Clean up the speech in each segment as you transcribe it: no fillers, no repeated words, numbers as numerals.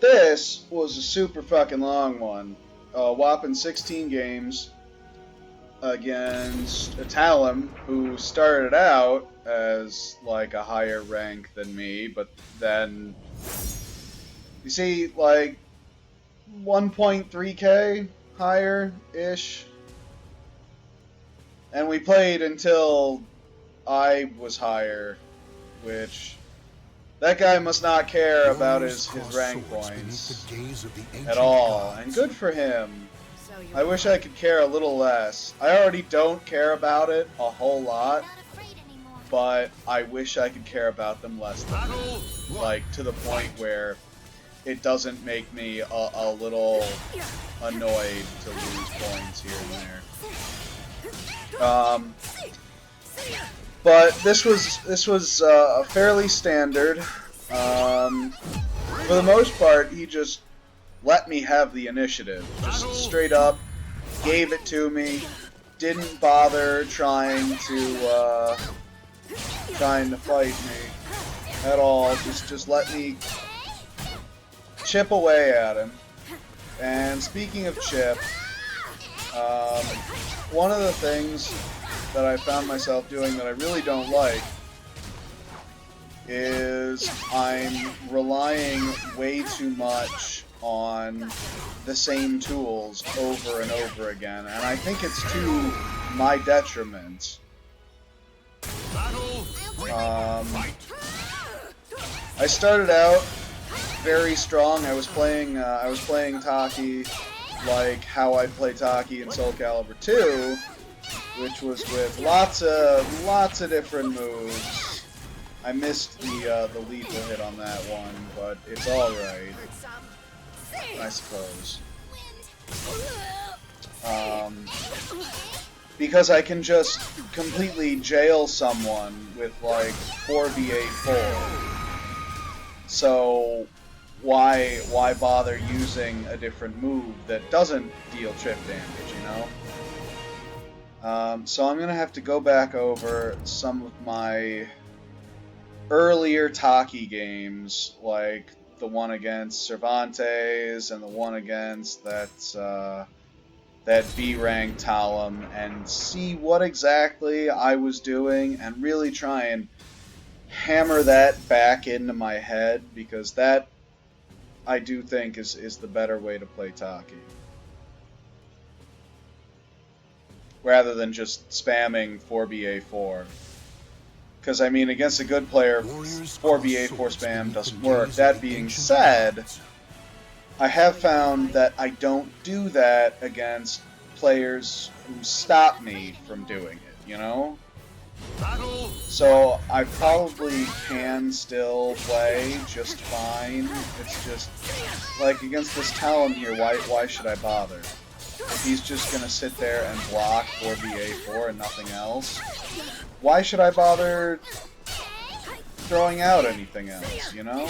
this was a super fucking long one. Whopping 16 games against a Talim who started out as like a higher rank than me, but then you see like 1.3k higher-ish. And we played until I was higher, which that guy must not care about his rank points at all, and good for him. I wish I could care a little less. I already don't care about it a whole lot, but I wish I could care about them less than that. Like, to the point where it doesn't make me a little annoyed to lose points here and there. But this was fairly standard. For the most part, he just let me have the initiative. Just straight up gave it to me. Didn't bother trying to fight me at all. Just let me chip away at him. And speaking of chip, one of the things that I found myself doing that I really don't like is I'm relying way too much on the same tools over and over again, and I think it's to my detriment. I started out very strong. I was playing Taki like how I'd play Taki in Soul Calibur 2, which was with lots of different moves. I missed the lethal hit on that one, but it's all right, I suppose. Because I can just completely jail someone with like 4v8-4. So why bother using a different move that doesn't deal chip damage, you know? So I'm gonna have to go back over some of my earlier Taki games, like the one against Cervantes and the one against that B-rank Talim, and see what exactly I was doing and really try and hammer that back into my head, because that I do think is the better way to play Taki, rather than just spamming 4BA4. Because, I mean, against a good player, 4BA4 spam doesn't work. That being said, I have found that I don't do that against players who stop me from doing it, you know? So I probably can still play just fine. It's just, like, against this Talim here, why should I bother? If he's just gonna sit there and block 4BA4 and nothing else, why should I bother throwing out anything else, you know?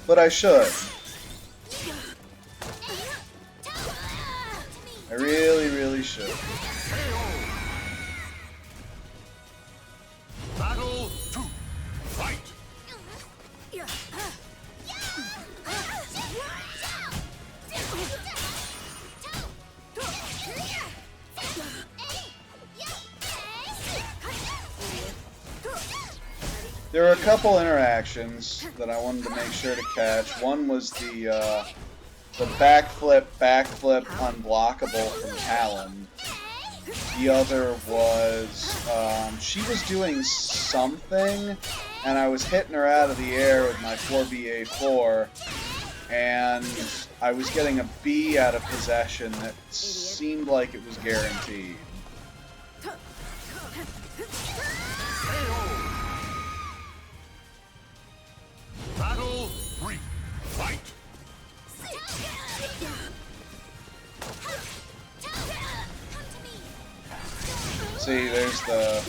But I should. I really, really should. Battle 2. Fight. There were a couple interactions that I wanted to make sure to catch. One was the backflip unblockable from Talim. The other was she was doing something, and I was hitting her out of the air with my 4BA4, and I was getting a B out of possession that seemed like it was guaranteed. Battle 3. Fight. See, there's the...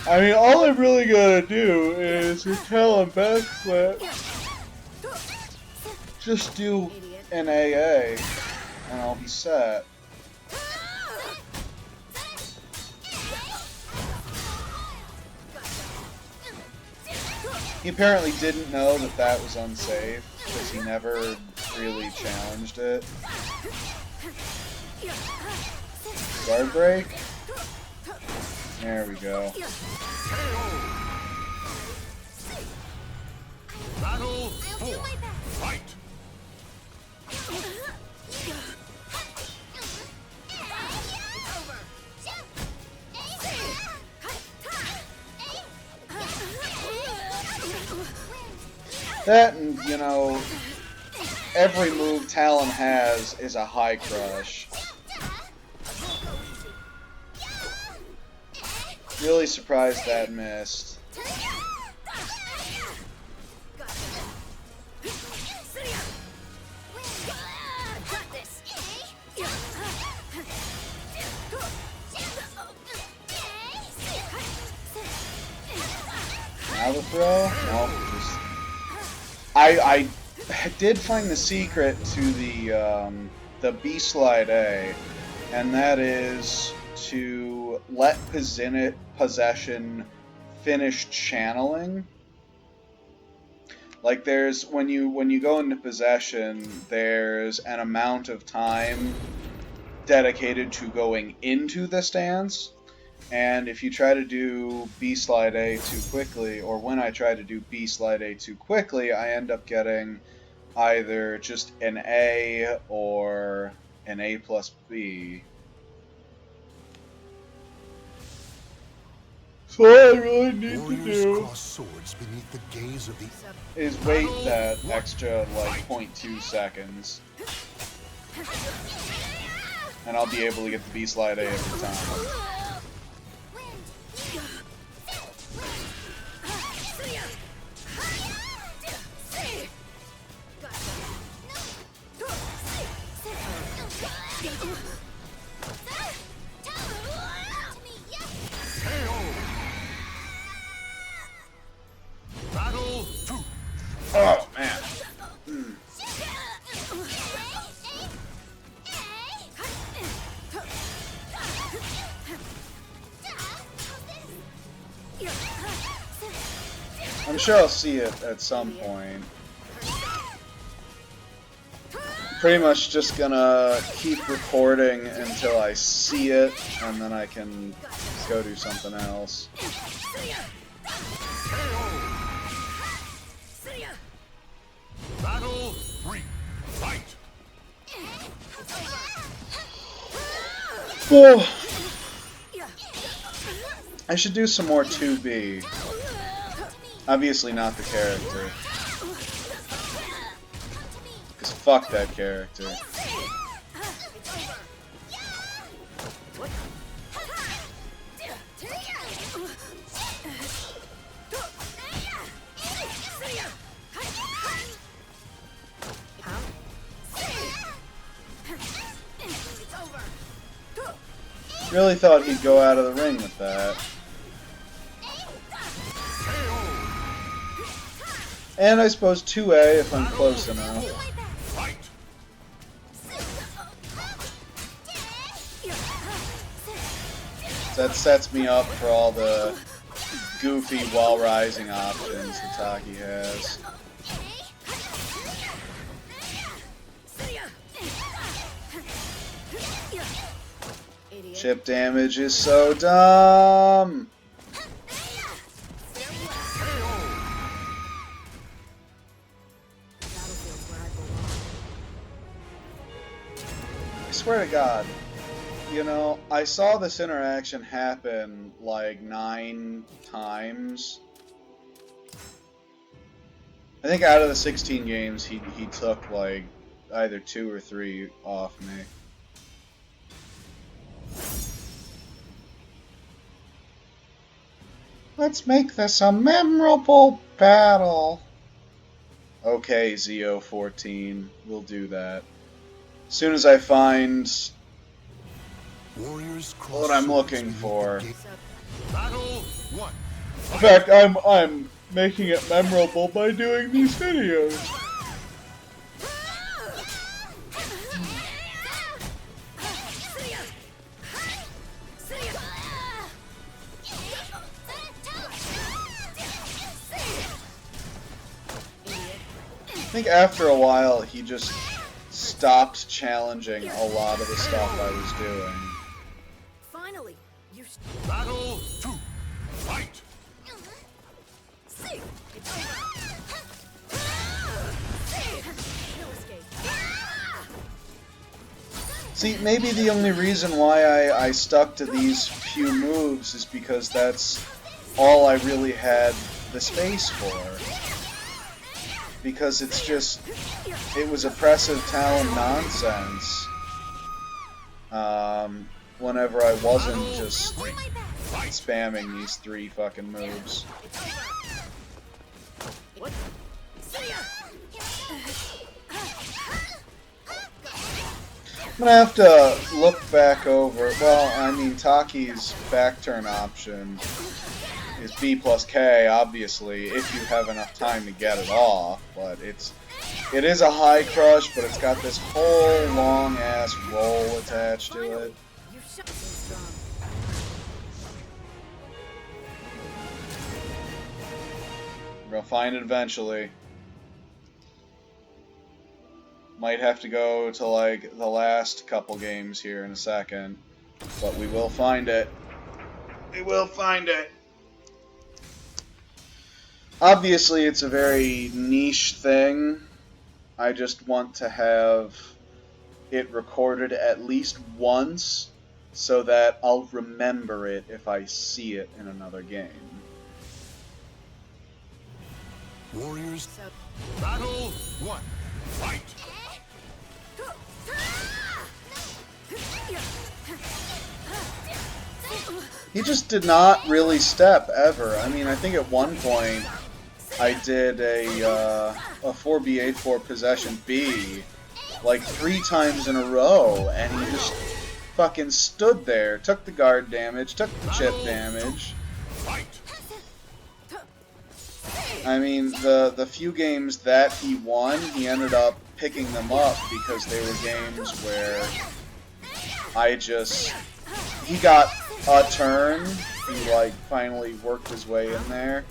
I mean, all I'm really gonna do is tell him backflip. Just do an AA, and I'll be set. He apparently didn't know that that was unsafe, because he never really challenged it. Guard break? There we go. Battle 4. Fight. That, and, you know, every move Talim has is a high crush. Really surprised that missed. Now the throw? No, just... I did find the secret to the B slide A, and that is to let possession finish channeling. Like there's when you go into possession, there's an amount of time dedicated to going into the stance. And if you try to do B slide A too quickly, or when I try to do B slide A too quickly, I end up getting either just an A or an A plus B. So all I really need to do is wait that extra like 0.2 seconds. And I'll be able to get the B slide A every time. Battle 2. Oh man. I'm sure I'll see it at some point. Pretty much just gonna keep recording until I see it, and then I can go do something else. Battle 3. Fight. Oh. I should do some more 2B. Obviously not the character. Because fuck that character. Really thought he'd go out of the ring with that. And I suppose 2A if I'm close enough. That sets me up for all the goofy while rising options that Taki has. Chip damage is so dumb! I swear to God, you know, I saw this interaction happen like 9 times. I think out of the 16 games, he took like either 2 or 3 off me. Let's make this a memorable battle. Okay, Zeo14, we'll do that. As soon as I find what I'm looking for. Battle 1. In fact, I'm making it memorable by doing these videos. think after a while he just stopped challenging a lot of the stuff I was doing. Finally, you. Battle 2. Fight. No escape. See, maybe the only reason why I stuck to these few moves is because that's all I really had the space for. Because it's just, it was oppressive Talim nonsense. Whenever I wasn't just spamming these 3 fucking moves. I'm gonna have to look back over. Well, I mean, Taki's back turn option is B plus K, obviously, if you have enough time to get it off. But it is a high crush, but it's got this whole long ass roll attached to it. We're gonna find it eventually. Might have to go to like the last couple games here in a second, but we will find it. We will find it. Obviously, it's a very niche thing. I just want to have it recorded at least once so that I'll remember it if I see it in another game. Warriors. Battle 1. Fight. He just did not really step ever. I mean, I think at one point I did a 4B84 possession B like 3 times in a row, and he just fucking stood there, took the guard damage, took the chip damage. I mean, the few games that he won, he ended up picking them up because they were games where he got a turn, he like finally worked his way in there.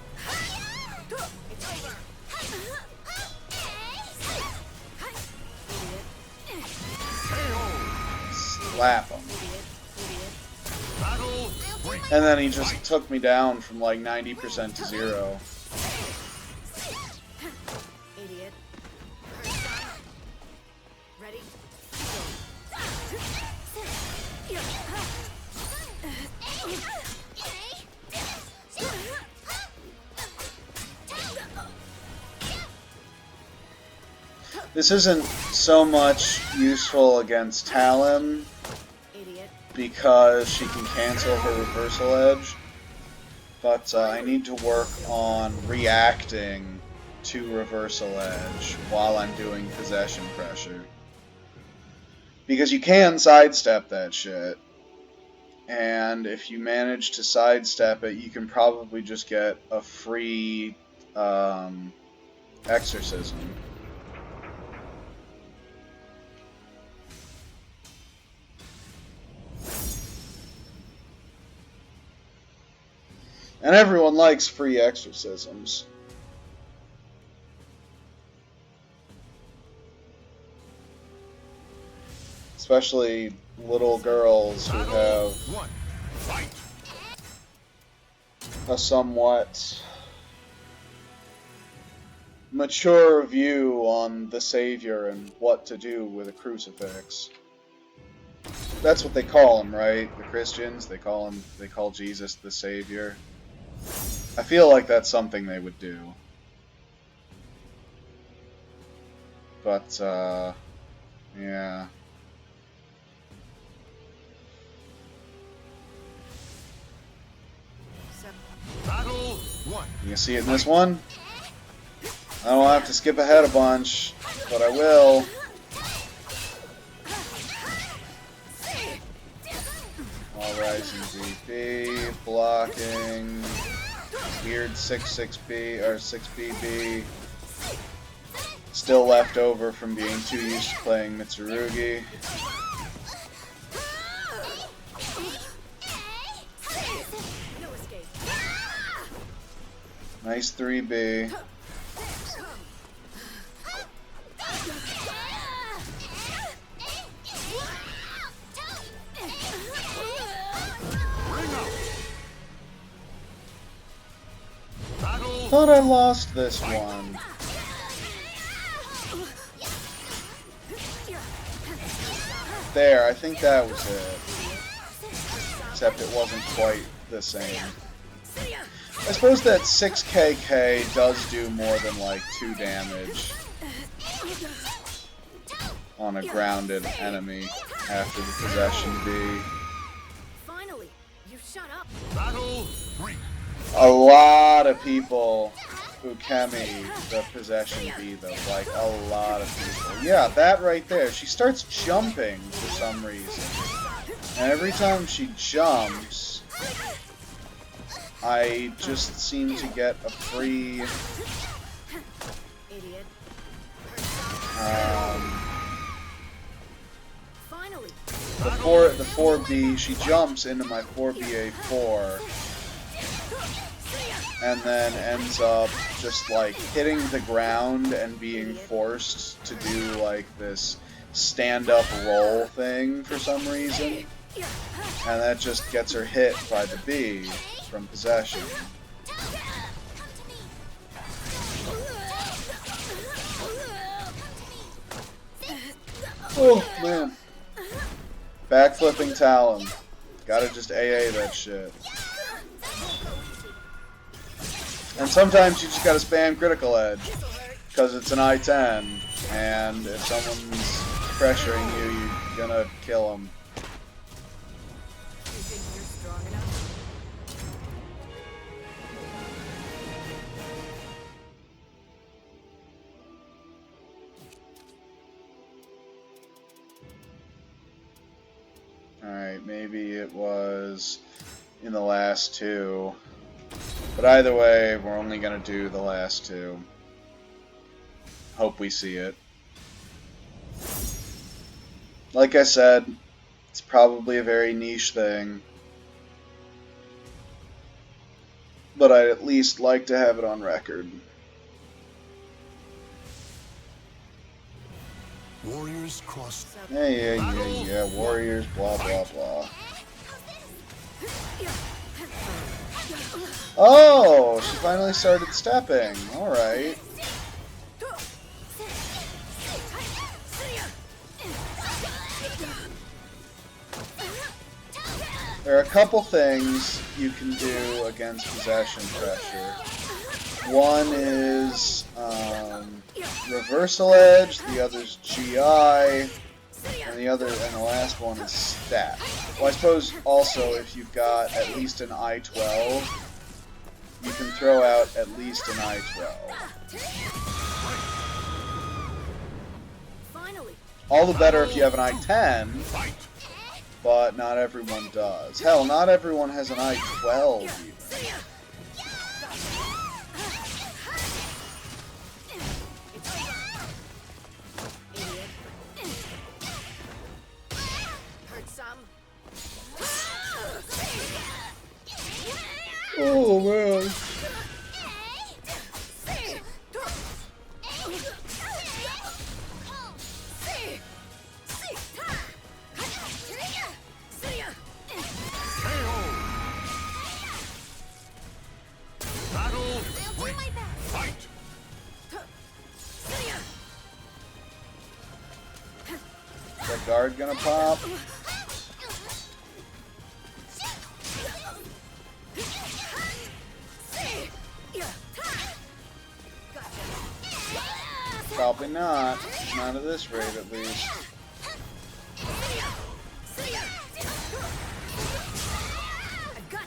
Slap him. And then he just took me down from like 90% to 0. Idiot. Ready? This isn't so much useful against Talim because she can cancel her reversal edge, but I need to work on reacting to reversal edge while I'm doing possession pressure. Because you can sidestep that shit, and if you manage to sidestep it, you can probably just get a free exorcism. And everyone likes free exorcisms. Especially little girls who have a somewhat mature view on the Savior and what to do with a crucifix. That's what they call him, right? The Christians, they call Jesus the Savior. I feel like that's something they would do. But, yeah. Battle 1. You can see it in this one. I don't have to skip ahead a bunch, but I will. All rising VP, blocking, weird 6-6B or 6BB. Still left over from being too used to playing Mitsurugi. Nice 3B. thought I lost this one. There, I think that was it. Except it wasn't quite the same. I suppose that 6KK does do more than like 2 damage on a grounded enemy after the possession B. Finally, you shut up. Battle 3. A lot of people Ukemi the possession B though, like a lot of people. Yeah, that right there. She starts jumping for some reason. And every time she jumps, I just seem to get a free Idiot. Finally. the 4B, she jumps into my 4BA4 and then ends up just like hitting the ground and being forced to do like this stand-up roll thing for some reason. And that just gets her hit by the B from possession. Oh man. Backflipping Talim. Gotta just AA that shit. And sometimes you just gotta spam critical edge, because it's an I-10, and if someone's pressuring you, you're gonna kill them. You think you're strong enough? Alright, maybe it was in the last 2. But either way, we're only gonna do the last 2. Hope we see it. Like I said, it's probably a very niche thing. But I'd at least like to have it on record. Warriors cross. Yeah, warriors, blah, blah, blah. Oh, she finally started stepping. Alright. There are a couple things you can do against possession pressure. One is reversal edge, the other's GI, and the last one is stat. Well, I suppose also if you've got at least an I-12, you can throw out at least an I-12. All the better if you have an I-10, but not everyone does. Hell, not everyone has an I-12 even. Oh man. Battle 3. Fight. Is that guard gonna pop? Probably not. Not at this rate, at least.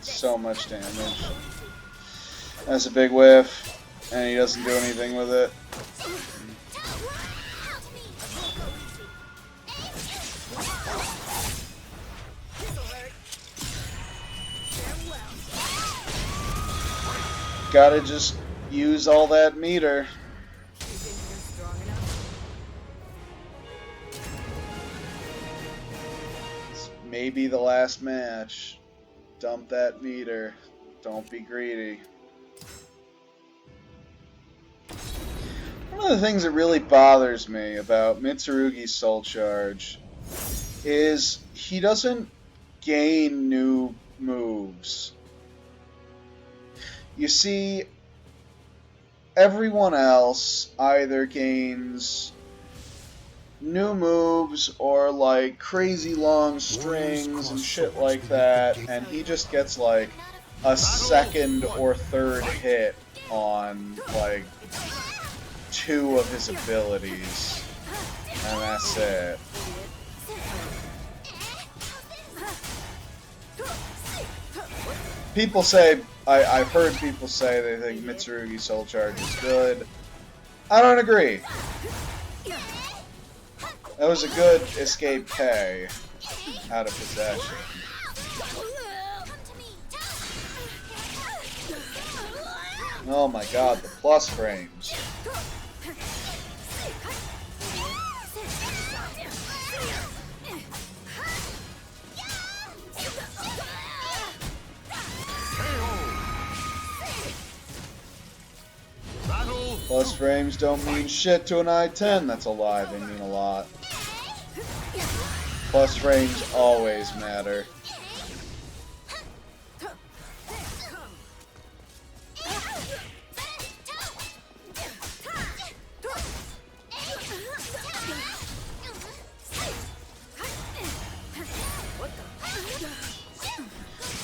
So much damage. That's a big whiff, and he doesn't do anything with it. Gotta just use all that meter. It's maybe the last match. Dump that meter. Don't be greedy. One of the things that really bothers me about Mitsurugi's Soul Charge is he doesn't gain new moves. You see, everyone else either gains new moves or like crazy long strings and shit like that, and he just gets like a second or third hit on like 2 of his abilities, and that's it. People say, I've heard people say they think Mitsurugi Soul Charge is good. I don't agree. That was a good escape K out of possession. Oh my god, the plus frames. Plus frames don't mean shit to an I-10. That's a lie. They mean a lot. Plus frames always matter.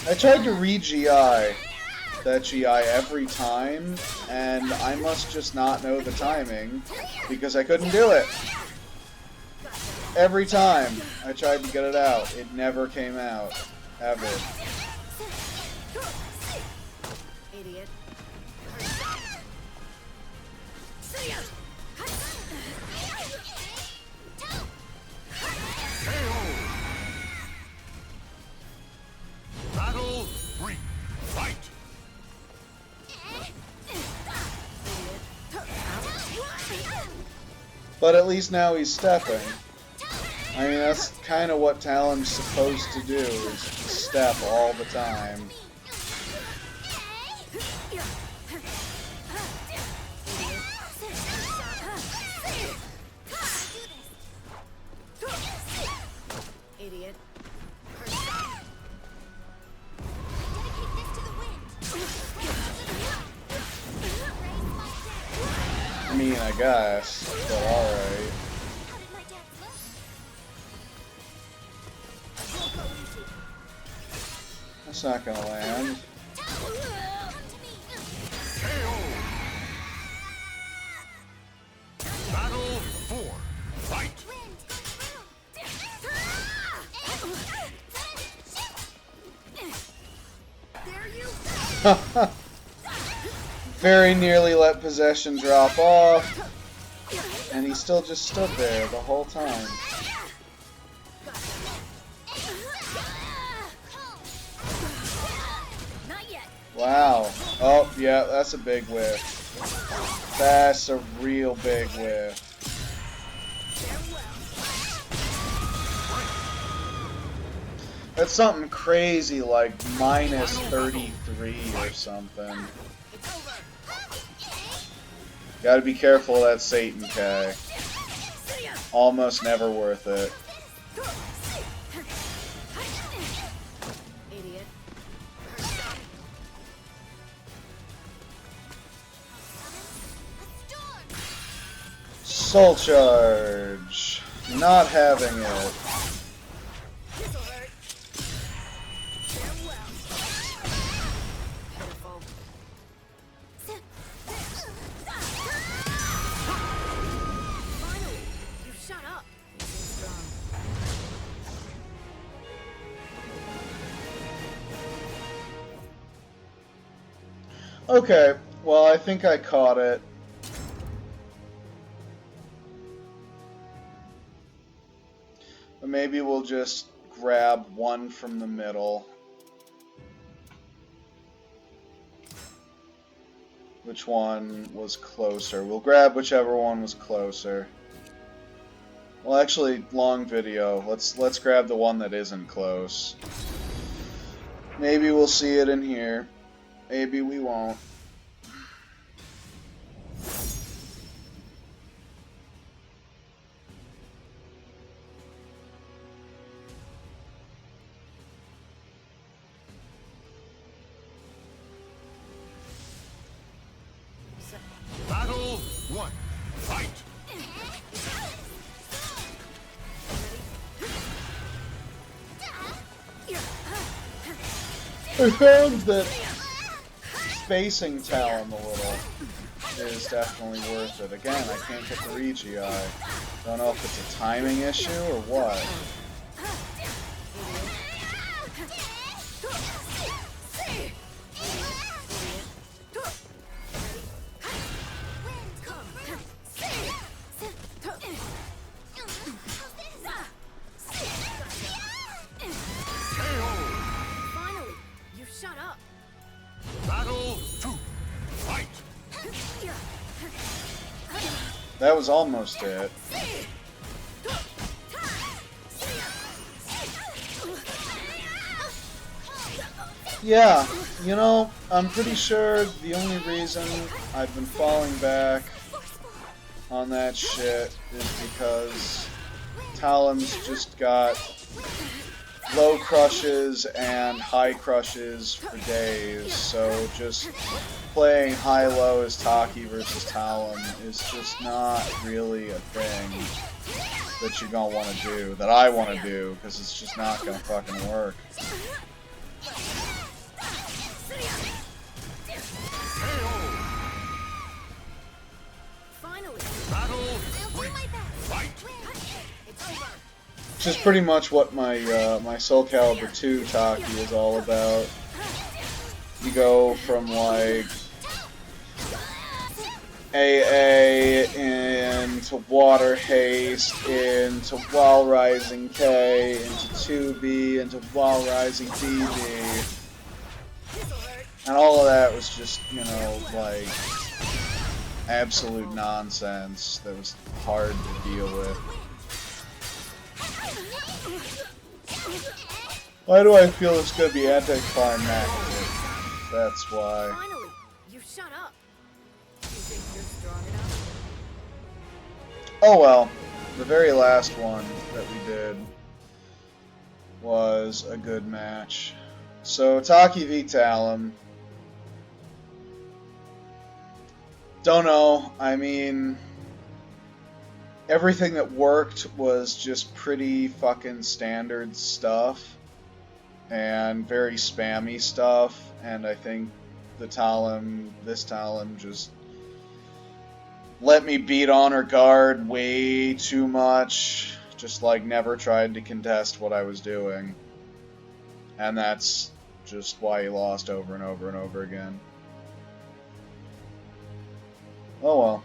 I tried to re-GI that GI every time, and I must just not know the timing, because I couldn't do it. Every time I tried to get it out, it never came out. Ever. Idiot. Battle 3. Fight! But at least now he's stepping. I mean, that's kind of what Talim's supposed to do, is step all the time. Idiot. I mean, I guess, but alright. That's not gonna land. Battle 4. Fight! Very nearly let possession drop off, and he still just stood there the whole time. Wow. Oh, yeah, that's a big whiff. That's a real big whiff. That's something crazy like minus 33 or something. Gotta be careful of that Satan K. Almost never worth it. Idiot. Soul Charge. Not having it. This'll hurt. Farewell. Pitiful. Finally, you shut up. You seem strong. Okay, well, I think I caught it. But maybe we'll just grab one from the middle. Which one was closer? We'll grab whichever one was closer. Well, actually, long video. Let's grab the one that isn't close. Maybe we'll see it in here. Maybe we won't. I found that spacing Talim a little is definitely worth it. Again, I can't get the Regii. Don't know if it's a timing issue or what. Finally, you shut up. Battle 2. Fight. That was almost it. Yeah, you know, I'm pretty sure the only reason I've been falling back on that shit is because Talim's just got low crushes and high crushes for days, so just playing high-low as Taki versus Talim is just not really a thing that you're gonna want to do, that I want to do, because it's just not gonna fucking work. Finally. Battle 3. Fight. Which is pretty much what my my Soul Calibur 2 Taki is all about. You go from like AA into Water Haste into While Rising K into 2B into While Rising BB. And all of that was just, you know, like absolute nonsense that was hard to deal with. Why do I feel it's gonna be anticlimactic? That's why. Finally, you shut up. You think you're strong enough? Oh well, the very last one that we did was a good match. So Taki v Talim. Don't know. I mean, everything that worked was just pretty fucking standard stuff and very spammy stuff, and I think this Talim just let me beat on her guard way too much, just like never tried to contest what I was doing, and that's just why he lost over and over and over again. Oh well.